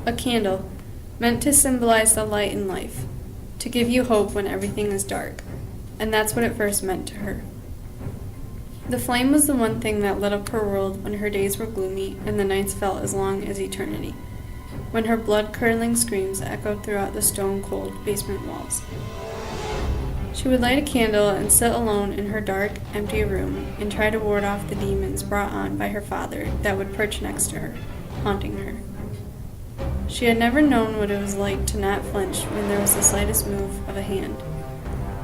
A candle, meant to symbolize the light in life, to give you hope when everything is dark. And that's what it first meant to her. The flame was the one thing that lit up her world when her days were gloomy and the nights felt as long as eternity, when her blood-curdling screams echoed throughout the stone-cold basement walls. She would light a candle and sit alone in her dark, empty room and try to ward off the demons brought on by her father that would perch next to her, haunting her. She had never known what it was like to not flinch when there was the slightest move of a hand.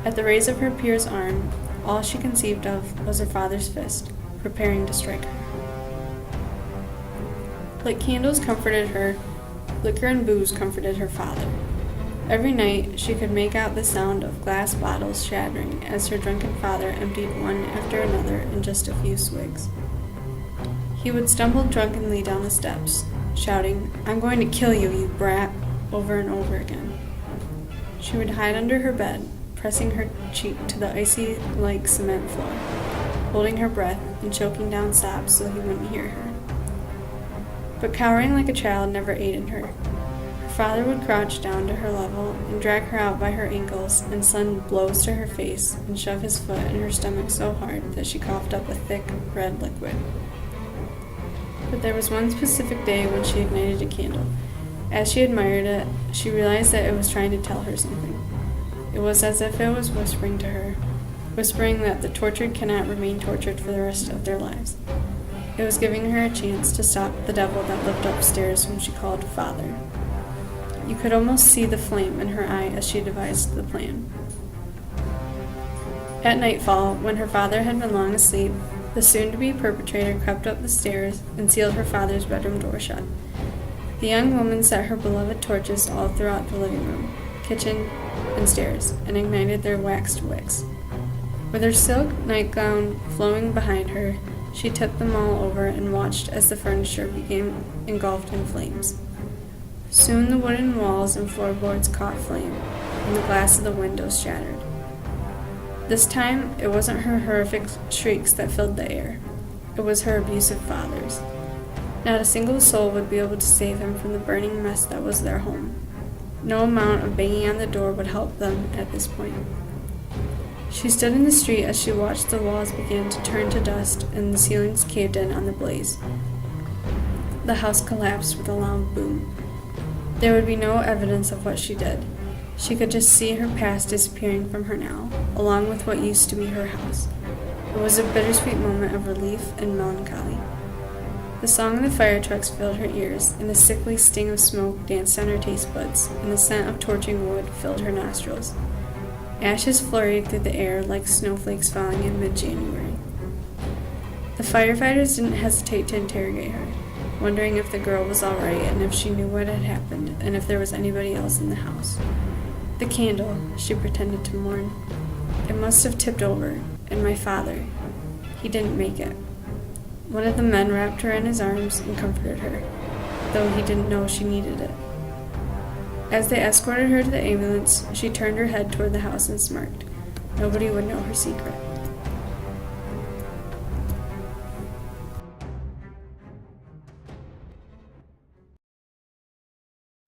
At the raise of her peer's arm, all she conceived of was her father's fist, preparing to strike her. Like candles comforted her, liquor and booze comforted her father. Every night she could make out the sound of glass bottles shattering as her drunken father emptied one after another in just a few swigs. He would stumble drunkenly down the steps, shouting, "I'm going to kill you, you brat," over and over again. She would hide under her bed, pressing her cheek to the icy-like cement floor, holding her breath and choking down sobs so he wouldn't hear her. But cowering like a child never aided her. Her father would crouch down to her level and drag her out by her ankles and send blows to her face and shove his foot in her stomach so hard that she coughed up a thick, red liquid. But there was one specific day when she ignited a candle. As she admired it, she realized that it was trying to tell her something. It was as if it was whispering to her, whispering that the tortured cannot remain tortured for the rest of their lives. It was giving her a chance to stop the devil that lived upstairs whom she called Father. You could almost see the flame in her eye as she devised the plan. At nightfall, when her father had been long asleep, the soon-to-be perpetrator crept up the stairs and sealed her father's bedroom door shut. The young woman set her beloved torches all throughout the living room, kitchen, and stairs, and ignited their waxed wicks. With her silk nightgown flowing behind her, she tipped them all over and watched as the furniture became engulfed in flames. Soon the wooden walls and floorboards caught flame, and the glass of the windows shattered. This time, it wasn't her horrific shrieks that filled the air. It was her abusive father's. Not a single soul would be able to save him from the burning mess that was their home. No amount of banging on the door would help them at this point. She stood in the street as she watched the walls begin to turn to dust and the ceilings caved in on the blaze. The house collapsed with a loud boom. There would be no evidence of what she did. She could just see her past disappearing from her now, along with what used to be her house. It was a bittersweet moment of relief and melancholy. The song of the fire trucks filled her ears, and the sickly sting of smoke danced on her taste buds, and the scent of torching wood filled her nostrils. Ashes flurried through the air like snowflakes falling in mid-January. The firefighters didn't hesitate to interrogate her, wondering if the girl was all right and if she knew what had happened and if there was anybody else in the house. The candle, she pretended to mourn. It must have tipped over, and my father, he didn't make it. One of the men wrapped her in his arms and comforted her, though he didn't know she needed it. As they escorted her to the ambulance, she turned her head toward the house and smirked. Nobody would know her secret.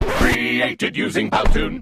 Created using Powtoon.